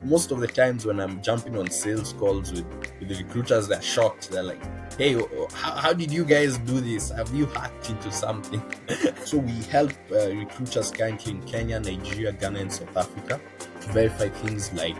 most of the times when I'm jumping on sales calls with the recruiters, they're shocked. They're like, hey, how did you guys do this? Have you hacked into something? So we help recruiters currently in Kenya, Nigeria, Ghana, and South Africa to verify things like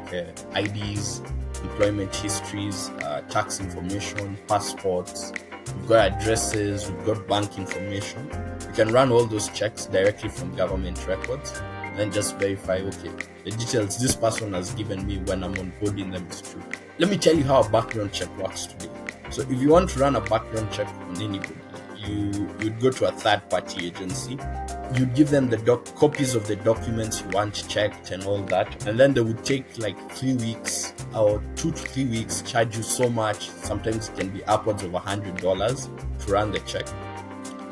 IDs, employment histories, tax information, passports. We've got addresses, we've got bank information. We can run all those checks directly from government records and then just verify, okay, the details this person has given me when I'm onboarding them is true. Let me tell you how a background check works today. So if you want to run a background check on anybody, you'd go to a third-party agency. You'd give them the copies of the documents you want checked and all that, and then they would take like 3 weeks or 2 to 3 weeks, charge you so much. Sometimes it can be upwards of $100 to run the check.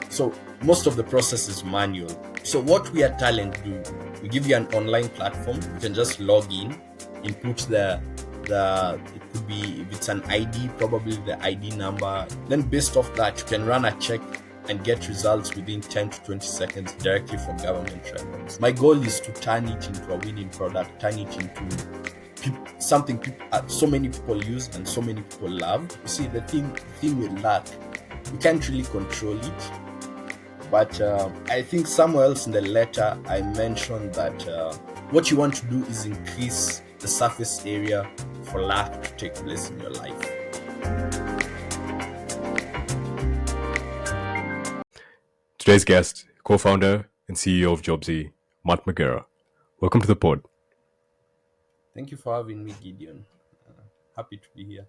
So most of the process is manual. So what we at Talent do, we give you an online platform. You can just log in, input the it could be, if it's an ID, probably the ID number. Then based off that, you can run a check and get results within 10 to 20 seconds directly from government records. My goal is to turn it into a winning product, turn it into something so many people use and so many people love. You see, the thing with that, we can't really control it. But I think somewhere else in the letter, I mentioned that what you want to do is increase the surface area for luck to take place in your life. Today's guest, co-founder and CEO of Jobzy, Matt Magera. Welcome to the pod. Thank you for having me, Gideon. Happy to be here.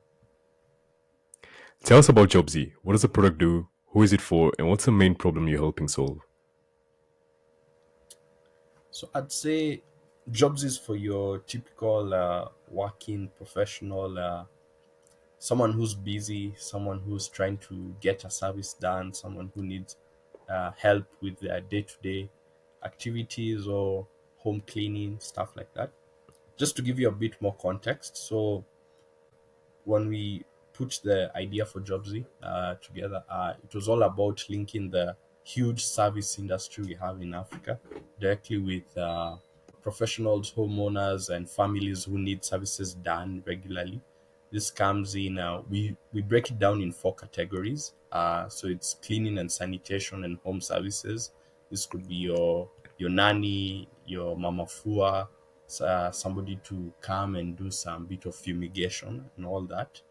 Tell us about Jobzy. What does the product do? Who is it for? And what's the main problem you're helping solve? So I'd say Jobs is for your typical working professional, someone who's busy, someone who's trying to get a service done, someone who needs help with their day-to-day activities or home cleaning, stuff like that. Just to give you a bit more context, so when we put the idea for Jobzy together, it was all about linking the huge service industry we have in Africa directly with professionals, homeowners, and families who need services done regularly. This comes in, we break it down in 4 categories. So it's cleaning and sanitation and home services. This could be your nanny, your mama fua, somebody to come and do some bit of fumigation and all that.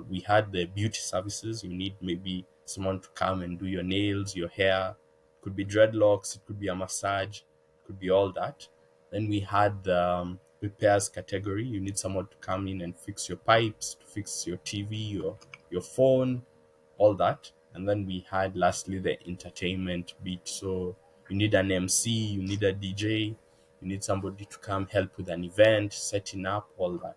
We had the beauty services. You need maybe someone to come and do your nails, your hair. Could be dreadlocks. It could be a massage. Could be all that. Then we had the repairs category. You need someone to come in and fix your pipes, to fix your TV, your phone, all that. And then we had lastly the entertainment bit. So you need an MC, you need a DJ, you need somebody to come help with an event, setting up, all that.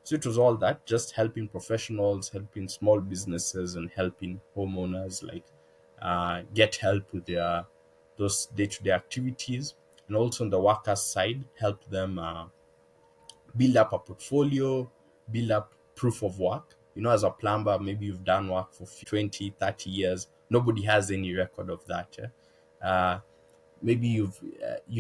So it was all that, just helping professionals, helping small businesses, and helping homeowners like get help with their those day-to-day activities, and also on the workers' side, help them build up a portfolio, build up proof of work. You know, as a plumber, maybe you've done work for 20, 30 years. Nobody has any record of that. Yeah? Maybe you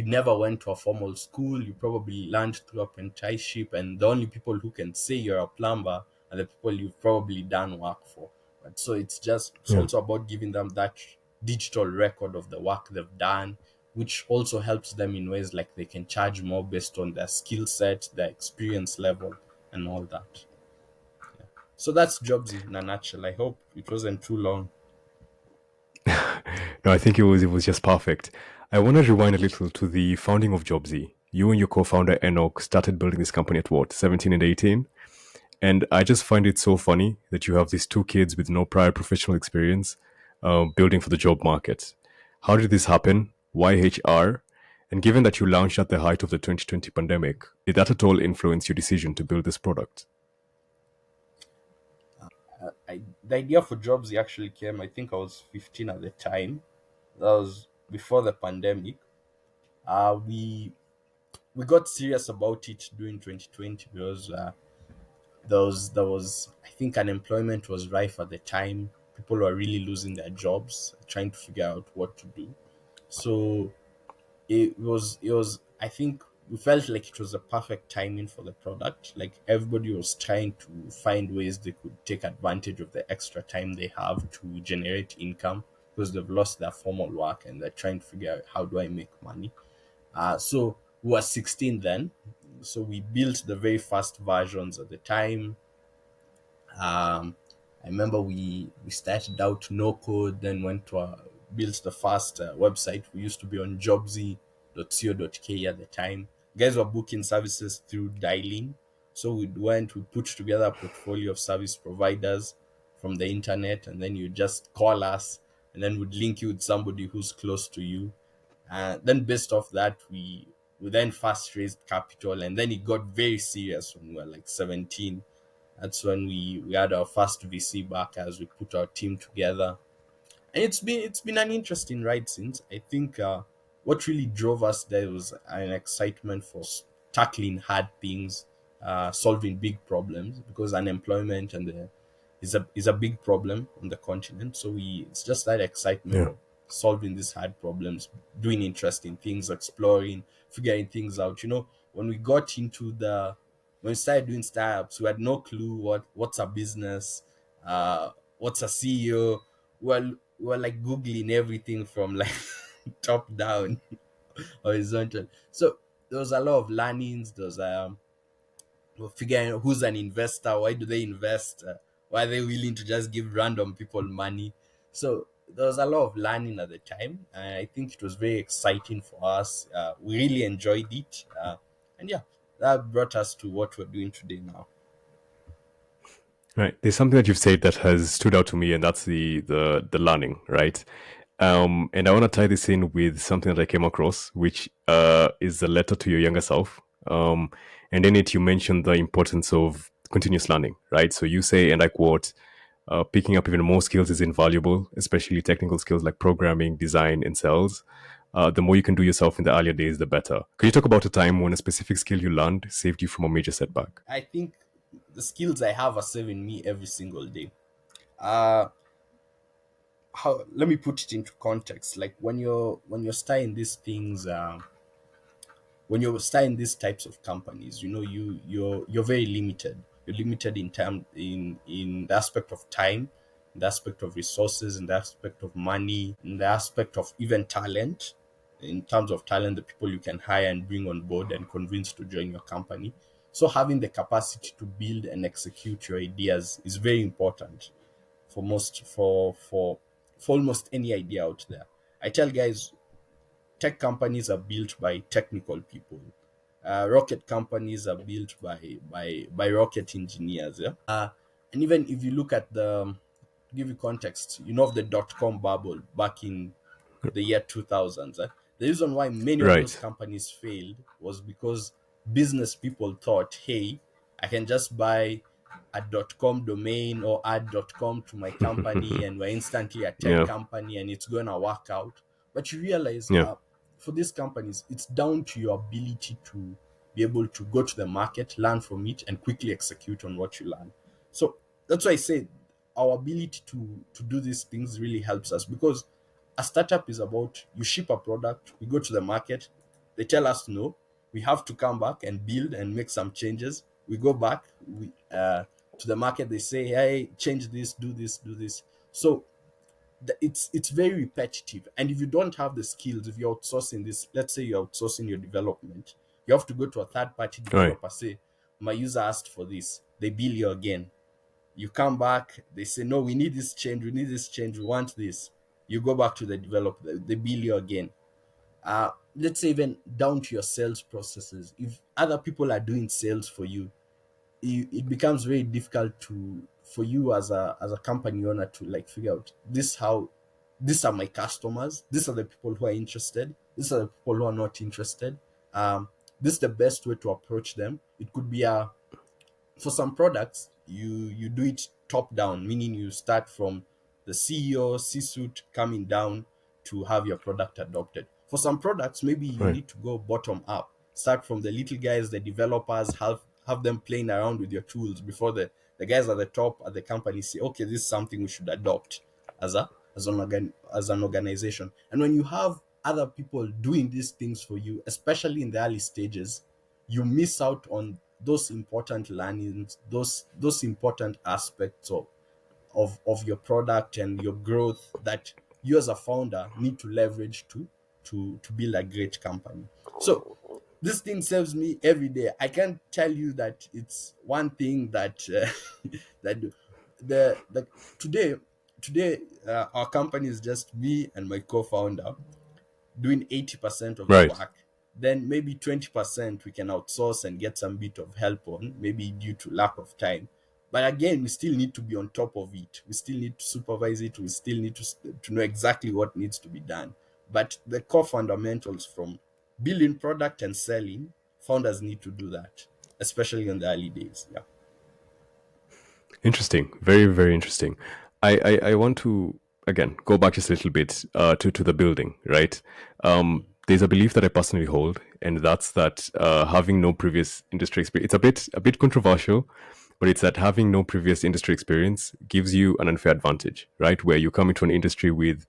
never went to a formal school. You probably learned through apprenticeship, and the only people who can say you're a plumber are the people you've probably done work for. But so it's Yeah. also about giving them that digital record of the work they've done, which also helps them in ways like they can charge more based on their skill set, their experience level, and all that. So that's Jobsy in a nutshell. I hope it wasn't too long. No, I think it was just perfect. I want to rewind a little to the founding of Jobzy. You and your co-founder Enoch started building this company at what, 17 and 18? And I just find it so funny that you have these two kids with no prior professional experience building for the job market. How did this happen? Why HR? And given that you launched at the height of the 2020 pandemic, did that at all influence your decision to build this product? The idea for Jobsy actually came, I think I was 15 at the time. That was before the pandemic. We got serious about it during 2020 because there was I think unemployment was rife at the time. People were really losing their jobs, trying to figure out what to do. So it was I think we felt like it was a perfect timing for the product. Like everybody was trying to find ways they could take advantage of the extra time they have to generate income because they've lost their formal work and they're trying to figure out how do I make money. So we were 16 then. So we built the very first versions at the time. I remember we started out no code, then went to built the first website. We used to be on Jobzy.co.k at the time. Guys were booking services through dialing. So we put together a portfolio of service providers from the internet, and then you just call us, and then we'd link you with somebody who's close to you. Then based off that, we then first raised capital, and then it got very serious when we were like 17. That's when we had our first VC back as we put our team together, and it's been an interesting ride since. I think what really drove us there was an excitement for tackling hard things, solving big problems because unemployment is a big problem on the continent. So we it's just that excitement Yeah. of solving these hard problems, doing interesting things, exploring, figuring things out. When we got into the when we started doing startups, we had no clue what's a business, what's a CEO. We were like googling everything from like top down, horizontal. So there was a lot of learnings. There was figuring out who's an investor, why do they invest, why are they willing to just give random people money. So there was a lot of learning at the time, and I think it was very exciting for us. We really enjoyed it, and yeah, that brought us to what we're doing today now. Right. There's something that you've said that has stood out to me, and that's the learning, right? And I want to tie this in with something that I came across, which is a letter to your younger self. And in it, you mentioned the importance of continuous learning, right? So you say, and I quote, picking up even more skills is invaluable, especially technical skills like programming, design, and sales. The more you can do yourself in the earlier days, the better. Could you talk about a time when a specific skill you learned saved you from a major setback? I think the skills I have are saving me every single day. Uh, how Let me put it into context. Like when you're starting these things, when you're starting these types of companies, you're very limited. You're limited in the aspect of time, in the aspect of resources, in the aspect of money, in the aspect of even talent. In terms of talent, the people you can hire and bring on board and convince to join your company. So having the capacity to build and execute your ideas is very important for most for almost any idea out there. I tell guys, tech companies are built by technical people. Rocket companies are built by rocket engineers. Yeah, and even if you look at to give you context, of the dot-com bubble back in the year 2000s. The reason why many of those Right. companies failed was because business people thought, hey, I can just buy a .com domain or add .com to my company and we're instantly a tech Yeah. company and it's going to work out. But you realize Yeah. for these companies, it's down to your ability to be able to go to the market, learn from it, and quickly execute on what you learn. So that's why I say our ability to do these things really helps us because a startup is about you ship a product, we go to the market, they tell us no, we have to come back and build and make some changes. We go back to the market, they say, hey, change this, do this, do this. So it's very repetitive, and if you don't have the skills, if you're outsourcing this, let's say you're outsourcing your development, you have to go to a third party Right. developer, say my user asked for this, they bill you again. You come back, they say, no, we need this change, we need this change, we want this. You go back to the developer, they bill you again. Let's say even down to your sales processes. If other people are doing sales for you, it becomes very difficult to for you as a company owner to like figure out this how these are my customers, these are the people who are interested, these are the people who are not interested. This is the best way to approach them. It could be a For some products, you do it top down, meaning you start from the CEO, C-suite coming down to have your product adopted. For some products, maybe you Right. need to go bottom up, start from the little guys, the developers, have them playing around with your tools before the guys at the top at the company say, okay, this is something we should adopt as an organization. And when you have other people doing these things for you, especially in the early stages, you miss out on those important learnings, those important aspects of your product and your growth that you as a founder need to leverage to build a great company. So this thing saves me every day. I can't tell you that it's one thing that that the today our company is just me and my co-founder doing 80% of the Right. work. Then maybe 20% we can outsource and get some bit of help on, maybe due to lack of time. But again, we still need to be on top of it. We still need to supervise it. We still need to know exactly what needs to be done. But the core fundamentals from building product and selling, founders need to do that, especially in the early days. Yeah. Interesting. Very, very interesting. I want to, again, go back just a little bit to the building, right? There's a belief that I personally hold, and that's that having no previous industry experience, it's a bit controversial, but it's that having no previous industry experience gives you an unfair advantage, right? Where you come into an industry with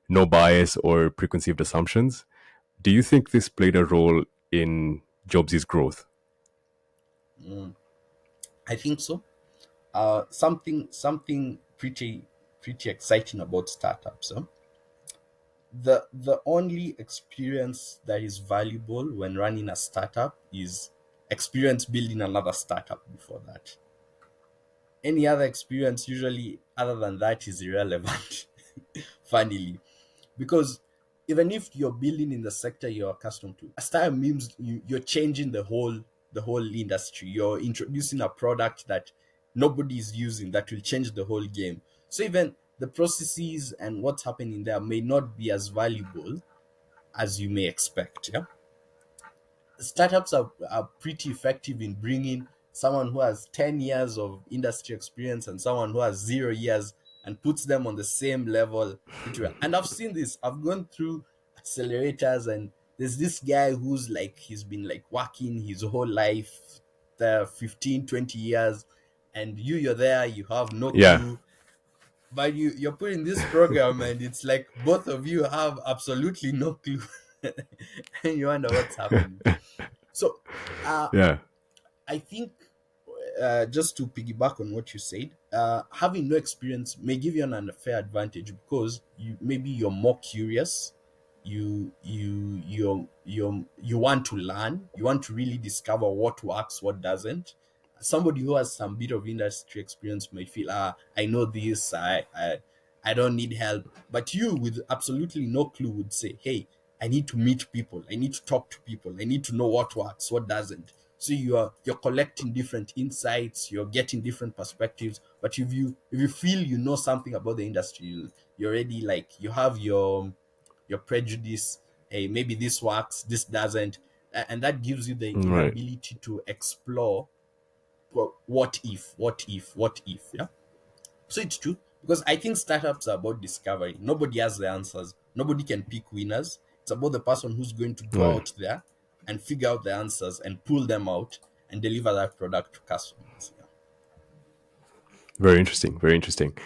no bias or preconceived assumptions. Do you think this played a role in Jobs' growth? I think so. Something pretty exciting about startups. Huh? The only experience that is valuable when running a startup is experience building another startup before that. Any other experience usually other than that is irrelevant. Funnily, because even if you're building in the sector you're accustomed to, a startup means you're changing the whole industry. You're introducing a product that nobody is using that will change the whole game. So even the processes and what's happening there may not be as valuable as you may expect. Yeah, startups are pretty effective in bringing someone who has 10 years of industry experience and someone who has 0 years and puts them on the same level pretty well. And I've seen this. I've gone through accelerators, and there's this guy who's like, he's been like working his whole life, the 15, 20 years, and you're there, you have no Yeah. clue. But you're put in this program, and it's like both of you have absolutely no clue. And you wonder what's happening. So, uh, Yeah. I think just to piggyback on what you said, having no experience may give you an unfair advantage because maybe you're more curious. You want to learn. You want to really discover what works, what doesn't. Somebody who has some bit of industry experience may feel, I know this. I don't need help. But you, with absolutely no clue, would say, hey, I need to meet people. I need to talk to people. I need to know what works, what doesn't. So you're collecting different insights, you're getting different perspectives. But if you feel you know something about the industry, you're already like, you have your prejudice. Hey, maybe this works, this doesn't. And that gives you the Right. inability to explore, well, what if. Yeah. So it's true because I think startups are about discovery. Nobody has the answers. Nobody can pick winners. It's about the person who's going to go Right. out there and figure out the answers and pull them out and deliver that product to customers. Yeah. Very interesting. Very interesting.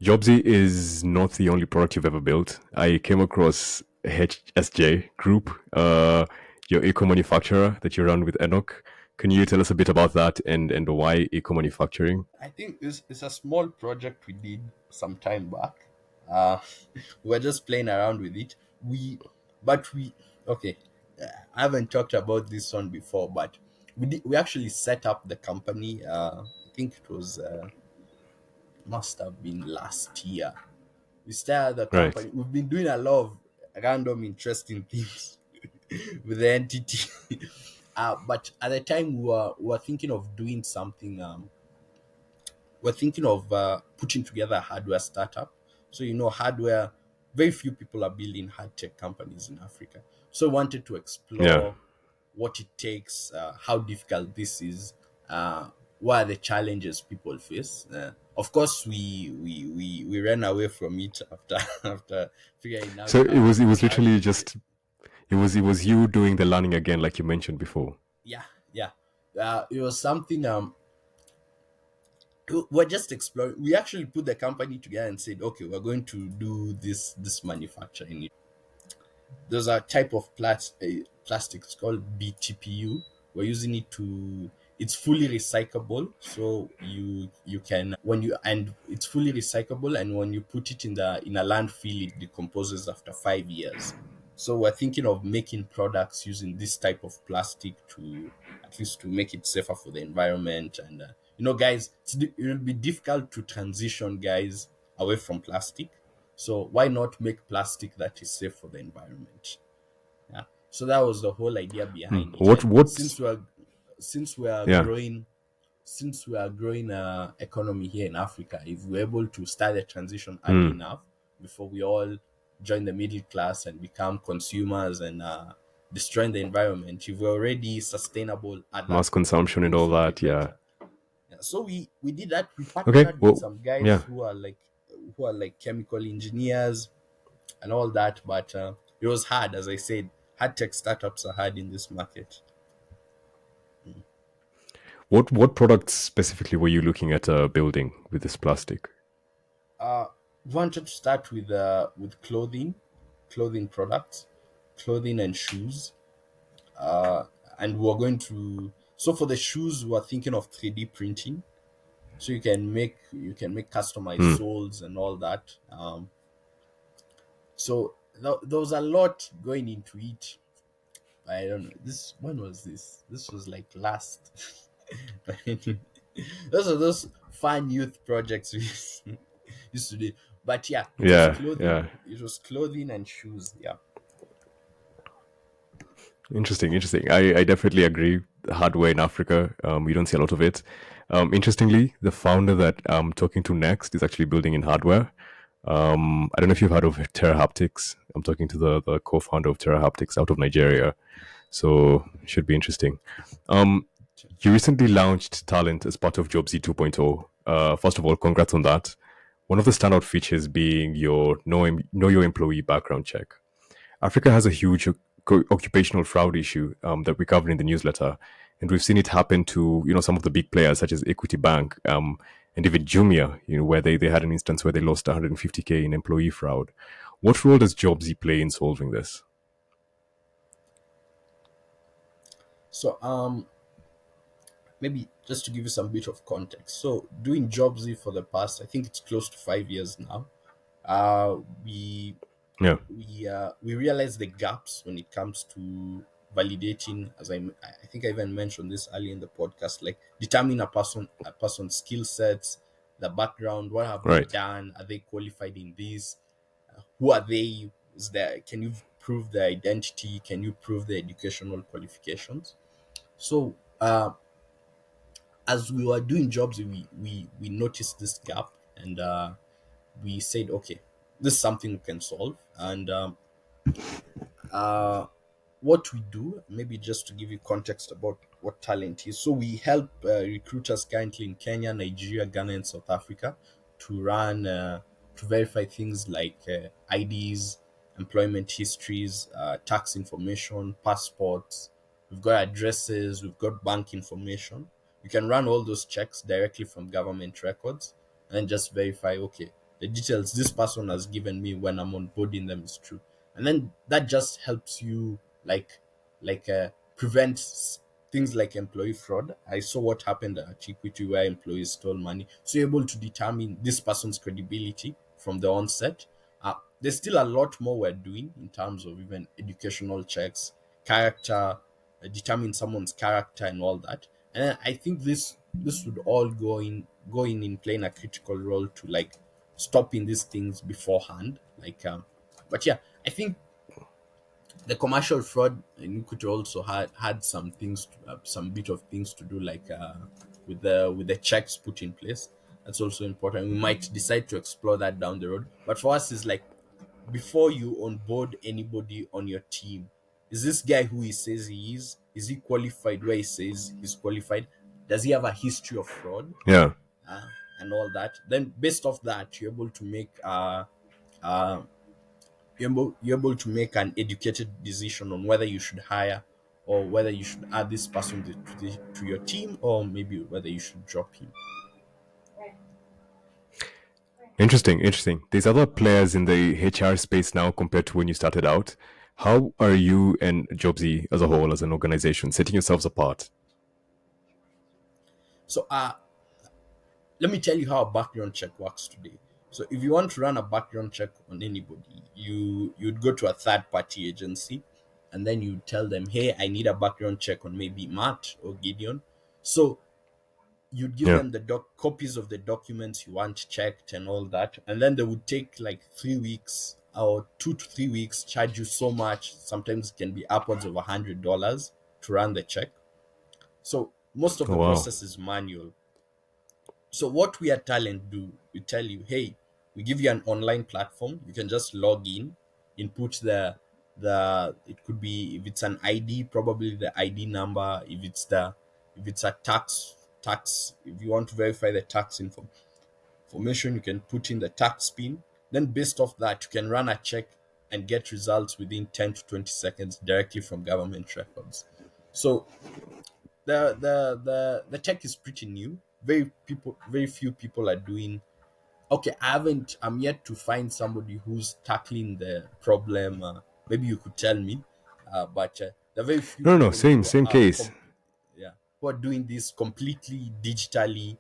Jobsy is not the only product you've ever built. I came across HSJ Group, your eco manufacturer that you run with Enoch. Can you tell us a bit about that and why eco manufacturing? I think it's a small project we did some time back. Uh, we're just playing around with it. But we, okay. I haven't talked about this one before, but we actually set up the company. I think it was must have been last year. We started the Right. company. We've been doing a lot of random, interesting things with the entity. But at the time, we were thinking of doing something. We're thinking of putting together a hardware startup. So, hardware, very few people are building hard tech companies in Africa. So, we wanted to Yeah. explore what it takes, how difficult this is, what are the challenges people face. Of course, we ran away from it after after figuring out So it was how literally difficult. just it was you doing the learning again, like you mentioned before. Yeah, yeah. It was something. We're just exploring. We actually put the company together and said, okay, we're going to do this manufacturing. There's a type of plastic, it's called BTPU. We're using it to, it's fully recyclable, so you can, when you, and it's fully recyclable, and when you put it in the in a landfill, it decomposes after 5 years. So we're thinking of making products using this type of plastic to, at least to make it safer for the environment. And guys, it will be difficult to transition guys away from plastic, so why not make plastic that is safe for the environment? Yeah. So that was the whole idea Hmm. behind it. What? And What? since we are Yeah. growing since we are growing economy here in Africa, if we're able to start the transition early Hmm. enough before we all join the middle class and become consumers and destroying the environment, if we're already sustainable at Mass that point, it consumption and makes all it way that. Yeah. better. Yeah, so we did that. We Okay. partnered with Well. some guys Yeah. who are like chemical engineers and all that. But it was hard, as I said. Hard tech startups are hard in this market. What products specifically were you looking at building with this plastic? Uh, Wanted to start with clothing products, clothing and shoes. Uh, and we're going to. So for the shoes, we're thinking of 3D printing. So you can make customized Hmm. soles and all that. So there was a lot going into it. I don't know. This When was this? This was like last. Those are those fun youth projects we used to do. But yeah, it was Yeah. clothing. Yeah. It was clothing and shoes. Yeah. Interesting, interesting. I definitely agree. Hardware in Africa, we don't see a lot of it. Interestingly, the founder that I'm talking to next is actually building in hardware. I don't know if you've heard of TerraHaptics. I'm talking to the co-founder of TerraHaptics out of Nigeria. So should be interesting. Um, you recently launched Talent as part of Jobzy 2.0. First of all, congrats on that. One of the standout features being your know your employee background check. Africa has a huge occupational fraud issue that we cover in the newsletter, and we've seen it happen to some of the big players such as Equity Bank and even Jumia, where they had an instance where they lost 150K in employee fraud. What role does Jobsy play in solving this? So maybe just to give you some bit of context. So doing Jobsy for the past, I think it's close to 5 years now. Uh, we Yeah, we realize the gaps when it comes to validating, as I think I even mentioned this earlier in the podcast, like determine a person's skill sets, the background, what have they right. done, are they qualified in this, who are they, is there, can you prove their identity, can you prove their educational qualifications. So as we were doing jobs, we noticed this gap, and we said, okay, this is something we can solve. And uh, what we do, maybe just to give you context about what talent is. So we help recruiters currently in Kenya, Nigeria, Ghana, and South Africa to run to verify things like IDs, employment histories, tax information, passports. We've got addresses, we've got bank information. You can run all those checks directly from government records and then just verify, okay, the details this person has given me when I'm onboarding them is true. And then that just helps you prevent things like employee fraud. I saw what happened at Equity where employees stole money. So you're able to determine this person's credibility from the onset. There's still a lot more we're doing in terms of even educational checks, character, determine someone's character and all that. And then I think this would all go in playing a critical role to like stopping these things beforehand. But yeah, I think the commercial fraud in Equity also had some things, some bit of things to do, like with the checks put in place. That's also important. We might decide to explore that down the road. But for us, is like before you onboard anybody on your team, is this guy who he says he is? Is he qualified where he says he's qualified? Does he have a history of fraud Yeah. uh, and all that? Then based off that, you're able to make uh, you're able to make an educated decision on whether you should hire or whether you should add this person to your team, or maybe whether you should drop him. Interesting, interesting. There's other players in the HR space now compared to when you started out. How are you and Jobsy as a whole, as an organization, setting yourselves apart? So let me tell you how a background check works today. So if you want to run a background check on anybody, you'd go to a third party agency, and then you tell them, hey, I need a background check on maybe Matt or Gideon. So you'd give Yeah. them the copies of the documents you want checked and all that, and then they would take like 3 weeks or 2 to 3 weeks, charge you so much. Sometimes it can be upwards of $100 to run the check. So most of Oh the wow. process is manual. So what we at Talent do, we tell you, hey, we give you an online platform. You can just log in, input the it could be, if it's an ID, probably the ID number. If it's a tax, if you want to verify the tax information, you can put in the tax pin. Then based off that, you can run a check and get results within 10 to 20 seconds directly from government records. So the tech is pretty new. Very few people are doing. Okay, I'm yet to find somebody who's tackling the problem. Maybe you could tell me, but there are very few No, no, no. people Same, who same are case. yeah, who are doing this completely digitally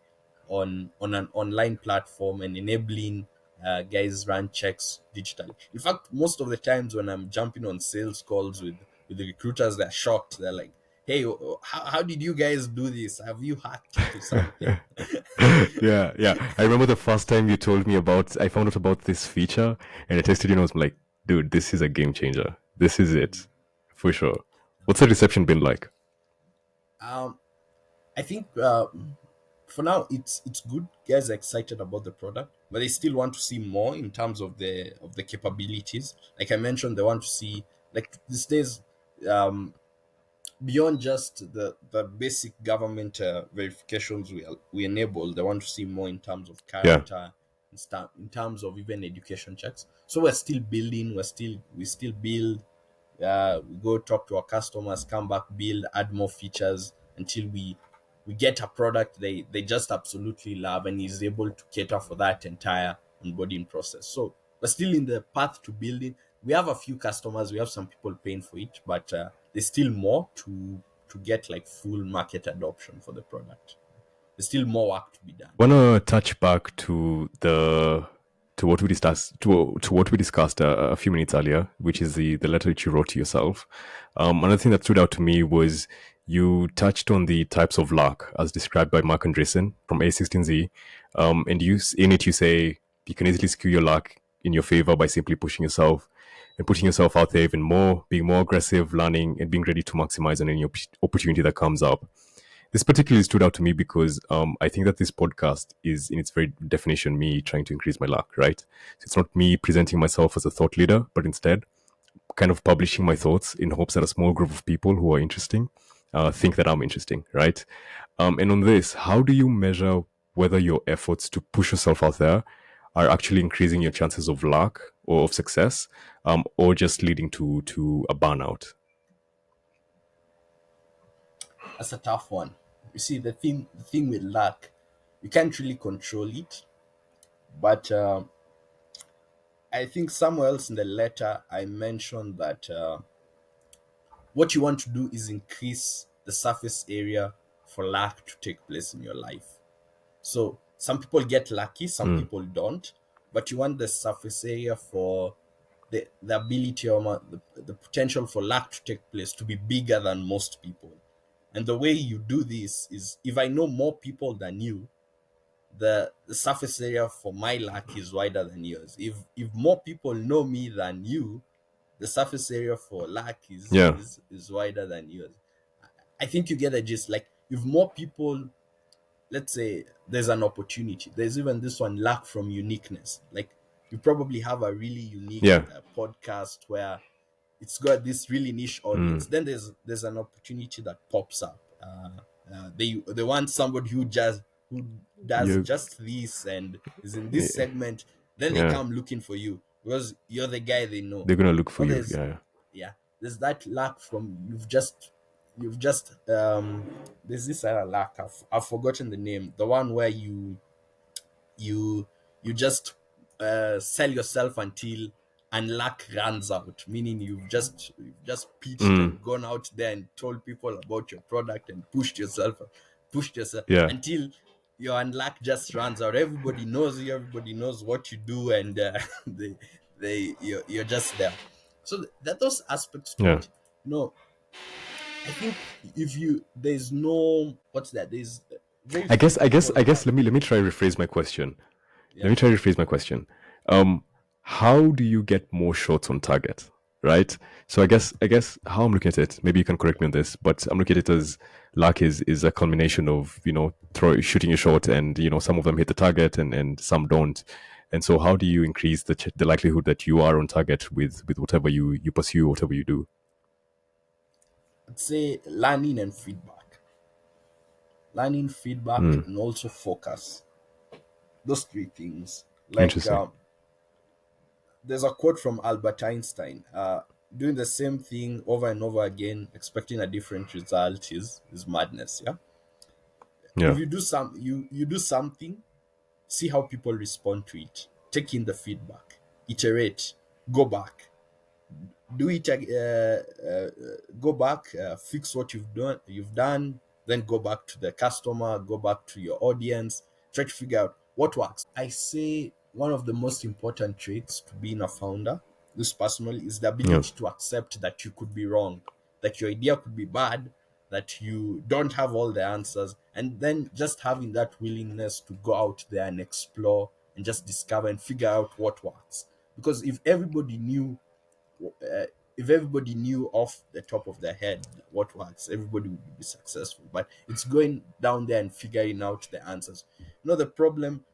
on an online platform and enabling guys run checks digitally. In fact, most of the times when I'm jumping on sales calls with the recruiters, they're shocked. They're like, "Hey, how did you guys do this? Have you hacked into something?" Yeah, yeah. I remember the first time you told me about. I found out about this feature, and I texted you, and I was like, "Dude, this is a game changer. This is it, for sure." What's the reception been like? Um, I think for now it's good. Guys are excited about the product, but they still want to see more in terms of the capabilities. Like I mentioned, they want to see, like these days, um, beyond just the basic government verifications we enable. They want to see more in terms of Yeah. character, and stuff, in terms of even education checks. So we're still building. We still build. We go talk to our customers, come back, build, add more features until we get a product they just absolutely love and is able to cater for that entire onboarding process. So we're still in the path to building. We have a few customers, we have some people paying for it, but there's still more to get like full market adoption for the product. There's still more work to be done. Wanna touch back to what we discussed to what we discussed a few minutes earlier, which is the letter that you wrote to yourself. Another thing that stood out to me was you touched on the types of luck as described by Mark Andreessen from A16Z, and in it you say you can easily skew your luck in your favor by simply pushing yourself and putting yourself out there even more, being more aggressive, learning, and being ready to maximize on any opportunity that comes up. This particularly stood out to me because I think that this podcast is, in its very definition, me trying to increase my luck, right? So it's not me presenting myself as a thought leader, but instead kind of publishing my thoughts in hopes that a small group of people who are interesting think that I'm interesting, right? And on this, how do you measure whether your efforts to push yourself out there are actually increasing your chances of luck or of success, or just leading to a burnout? That's a tough one. You see, the thing with luck, you can't really control it, but I think somewhere else in the letter I mentioned that what you want to do is increase the surface area for luck to take place in your life. So some people get lucky, some Mm, people don't, but you want the surface area for the ability or the potential for luck to take place to be bigger than most people. And the way you do this is, if I know more people than you, the surface area for my luck is wider than yours. If more people know me than you, the surface area for luck yeah, is wider than yours. I think you get the gist. Like if more people, let's say there's an opportunity. There's even this one, luck from uniqueness. Like you probably have a really unique yeah, podcast where it's got this really niche audience. mm, Then there's an opportunity that pops up. They want somebody who does you, just this and is in this segment. Then they yeah. come looking for you because you're the guy they know. They're gonna look for Or you. Yeah, yeah, there's that lack from you've just there's this other lack. I've forgotten the name. The one where you you just sell yourself until and luck runs out, meaning you've just pitched Mm. and gone out there and told people about your product and pushed yourself Yeah. until your luck just runs out. Everybody knows you, everybody knows what you do, and you're just there. So there are those aspects to Yeah. it. You know, I think if you there's no what's that? There's very I few guess I guess people I who guess have let me try to rephrase my question. Let yeah. me try to rephrase my question. Um, how do you get more shots on target? Right. So I guess how I'm looking at it, maybe you can correct me on this, but I'm looking at it as luck is a culmination of, shooting a shot, and some of them hit the target, and some don't. And so how do you increase the likelihood that you are on target with whatever you pursue, whatever you do? I'd say learning feedback Mm, and also focus. Those three things. Like interesting. there's a quote from Albert Einstein. Doing the same thing over and over again, expecting a different result is madness. Yeah. If Yeah. you do something, see how people respond to it. Take in the feedback, iterate, go back, do it go back, fix what you've done, then go back to the customer, go back to your audience, try to figure out what works. I say one of the most important traits to being a founder, this personally, is the Yeah. ability to accept that you could be wrong, that your idea could be bad, that you don't have all the answers, and then just having that willingness to go out there and explore and just discover and figure out what works. Because uh, if everybody knew off the top of their head what works, everybody would be successful. But it's going down there and figuring out the answers. The problem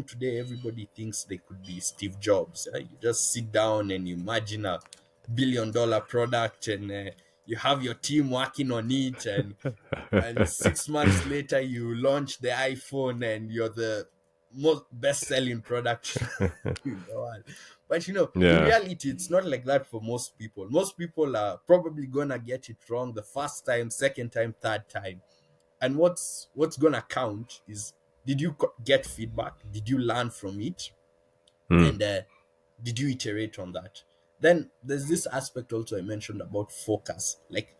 today, everybody thinks they could be Steve Jobs. You just sit down and you imagine a $1 billion product, and you have your team working on it, and 6 months later you launch the iPhone and you're the most best-selling product in the world. But in Yeah. reality, it's not like that for most people. Most people are probably gonna get it wrong the first time, second time, third time. And what's gonna count is, did you get feedback? Did you learn from it? Mm. And did you iterate on that? Then there's this aspect also I mentioned about focus. Like,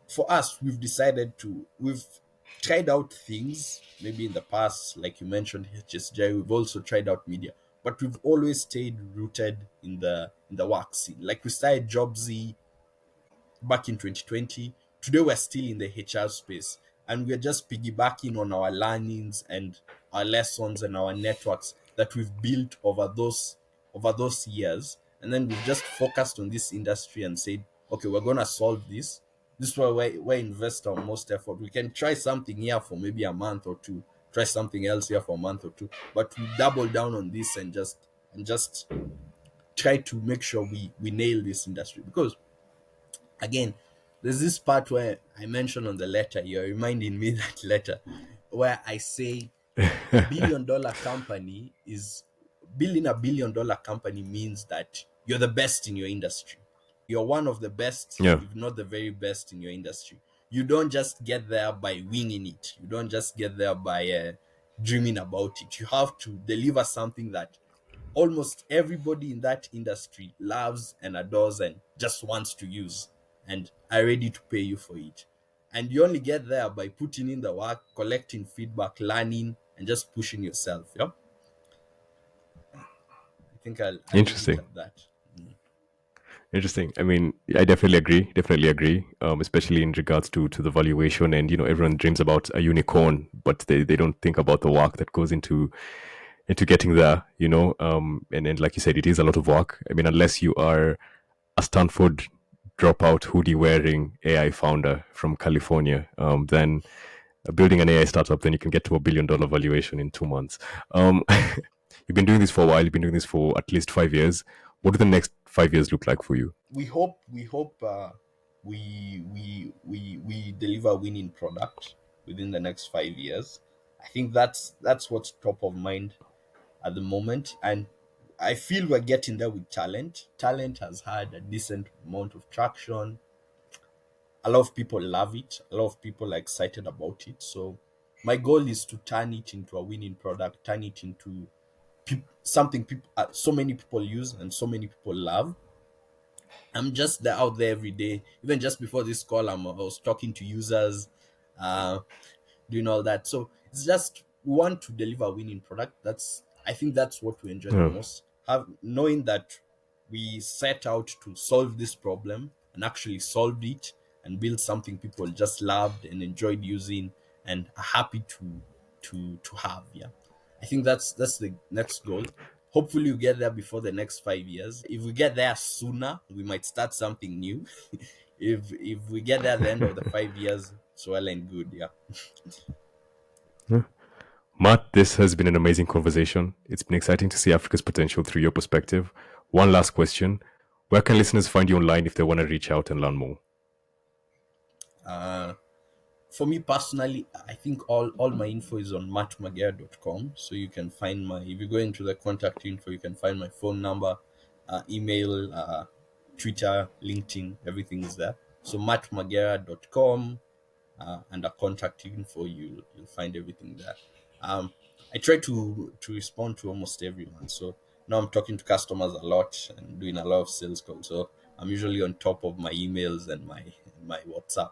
for us, we've tried out things maybe in the past, like you mentioned HSJ. We've also tried out media, but we've always stayed rooted in the work scene. Like, we started Jobzy back in 2020. Today we're still in the HR space, and we're just piggybacking on our learnings and our lessons and our networks that we've built over those years. And then we've just focused on this industry and said, okay, we're gonna solve this. This is where we invest our most effort. We can try something here for maybe a month or two, try something else here for a month or two, but we double down on this and just try to make sure we nail this industry. Because again, there's this part where I mentioned on the letter, you're reminding me that letter, where I say a billion-dollar company is building a billion-dollar company means that you're the best in your industry. You're one of the best, Yeah. if not the very best in your industry. You don't just get there by winging it. You don't just get there by dreaming about it. You have to deliver something that almost everybody in that industry loves and adores and just wants to use, and are ready to pay you for it. And you only get there by putting in the work, collecting feedback, learning, and just pushing yourself. Yeah, I think I'll leave it Interesting. at that. Mm. Interesting. I mean, I definitely agree. Definitely agree. Especially in regards to the valuation, and everyone dreams about a unicorn, but they don't think about the work that goes into getting there. And like you said, it is a lot of work. I mean, unless you are a Stanford dropout hoodie wearing AI founder from California, then building an AI startup, then you can get to $1 billion valuation in 2 months. You've been doing this for a while. You've been doing this for at least 5 years. What do the next 5 years look like for you? We hope we deliver a winning product within the next 5 years. I think that's what's top of mind at the moment. And I feel we're getting there with talent. Talent has had a decent amount of traction. A lot of people love it. A lot of people are excited about it. So my goal is to turn it into a winning product, turn it into something people so many people use and so many people love. I'm just there out there every day. Even just before this call, I was talking to users, uh, doing all that. So it's just we want to deliver a winning product. That's I think that's what we enjoy the Yeah. most. Have knowing that we set out to solve this problem and actually solved it and build something people just loved and enjoyed using and are happy to have. Yeah. I think that's the next goal. Hopefully we get there before the next 5 years. If we get there sooner, we might start something new. If we get there at the end of the 5 years, it's well and good. Yeah. Yeah. Matt, this has been an amazing conversation. It's been exciting to see Africa's potential through your perspective. One last question. Where can listeners find you online if they want to reach out and learn more? Uh, for me personally, I think all my info is on mattmagera.com. So you can find my, if you go into the contact info, you can find my phone number, email, Twitter, LinkedIn, everything is there. So mattmagera.com, and a contact info, you'll find everything there. I try to respond to almost everyone. So now I'm talking to customers a lot and doing a lot of sales calls. So I'm usually on top of my emails and my WhatsApp.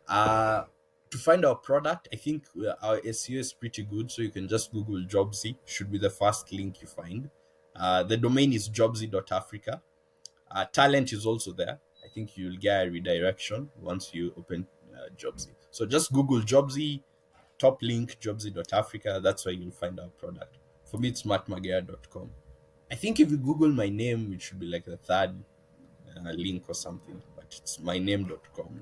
Uh, to find our product, I think our SEO is pretty good. So you can just Google Jobzy, should be the first link you find. The domain is jobzy.africa. Talent is also there. I think you'll get a redirection once you open Jobzy. So just Google Jobzy, top link jobzy.africa. That's where you'll find our product. For me, it's mattmagera.com. I think if you Google my name, it should be like the third link or something, but it's myname.com.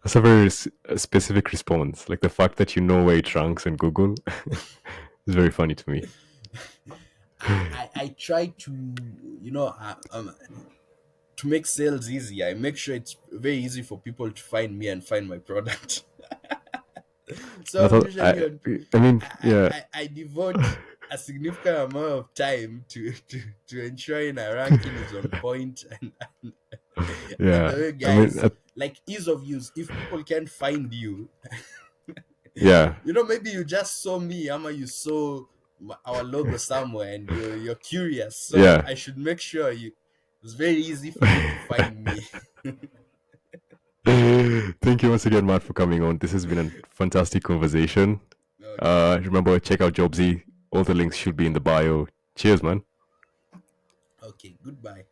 That's a very specific response. Like the fact that you know where it ranks in Google is very funny to me. I try to, to make sales easy. I make sure it's very easy for people to find me and find my product. I So I'm thought, usually on. I mean, I, yeah, I, I devote a significant amount of time to ensuring our ranking is on point and the yeah. way I mean, guys like ease of use. If people can't find you, yeah, maybe you just saw me, ama you saw our logo somewhere and you're curious. So yeah. I should make sure it's very easy for you to find me. Thank you once again, Matt, for coming on. This has been a fantastic conversation. Okay. Remember, check out Jobzy. All the links should be in the bio. Cheers, man. Okay. Goodbye.